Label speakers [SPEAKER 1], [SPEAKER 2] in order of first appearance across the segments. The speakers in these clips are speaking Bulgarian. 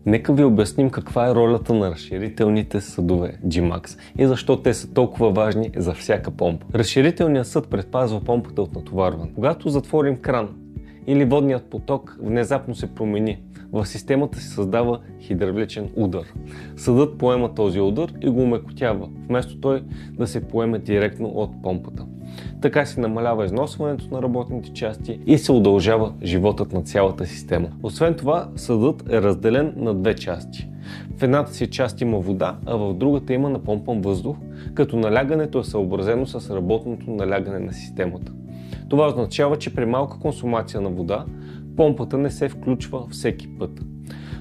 [SPEAKER 1] Нека ви обясним каква е ролята на разширителните съдове Gmax и защо те са толкова важни за всяка помпа. Разширителният съд предпазва помпата от натоварване. Когато затворим кран или водният поток внезапно се промени, в системата се създава хидравличен удар. Съдът поема този удар и го умекотява, вместо той да се поеме директно от помпата. Така се намалява износването на работните части и се удължава животът на цялата система. Освен това, съдът е разделен на две части. В едната си част има вода, а в другата има напомпан въздух, като налягането е съобразено с работното налягане на системата. Това означава, че при малка консумация на вода, помпата не се включва всеки път.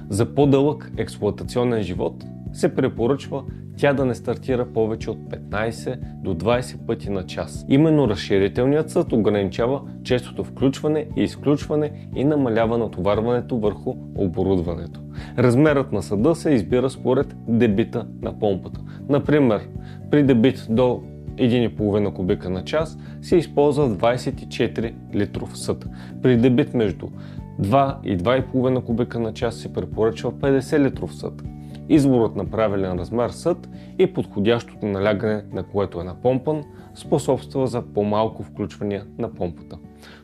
[SPEAKER 1] За по-дълъг експлоатационен живот се препоръчва тя да не стартира повече от 15 до 20 пъти на час. Именно разширителният съд ограничава честото включване и изключване и намалява натоварването върху оборудването. Размерът на съда се избира според дебита на помпата. Например, при дебит до 1,5 кубика на час се използва 24 литров съд. При дебит между 2 и 2,5 кубика на час се препоръчва 50 литров съд. Изборът на правилен размер съд и подходящото налягане, на което е напомпан, способства за по-малко включвания на помпата.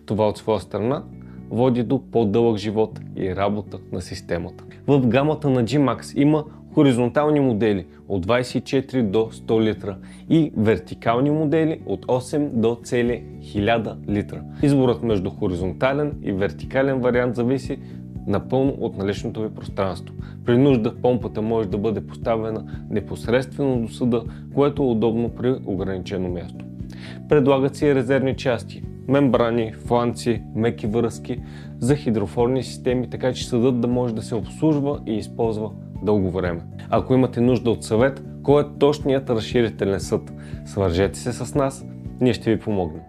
[SPEAKER 1] Това от своя страна води до по-дълъг живот и работа на системата. В гамата на Gmax има хоризонтални модели от 24 до 100 литра и вертикални модели от 8 до цели 1000 литра. Изборът между хоризонтален и вертикален вариант зависи напълно от наличното ви пространство. При нужда помпата може да бъде поставена непосредствено до съда, което е удобно при ограничено място. Предлагат се и резервни части, мембрани, фланци, меки връзки за хидрофорни системи, така че съдът да може да се обслужва и използва дълго време. Ако имате нужда от съвет, кой е точният разширителен съд, свържете се с нас, ние ще ви помогнем.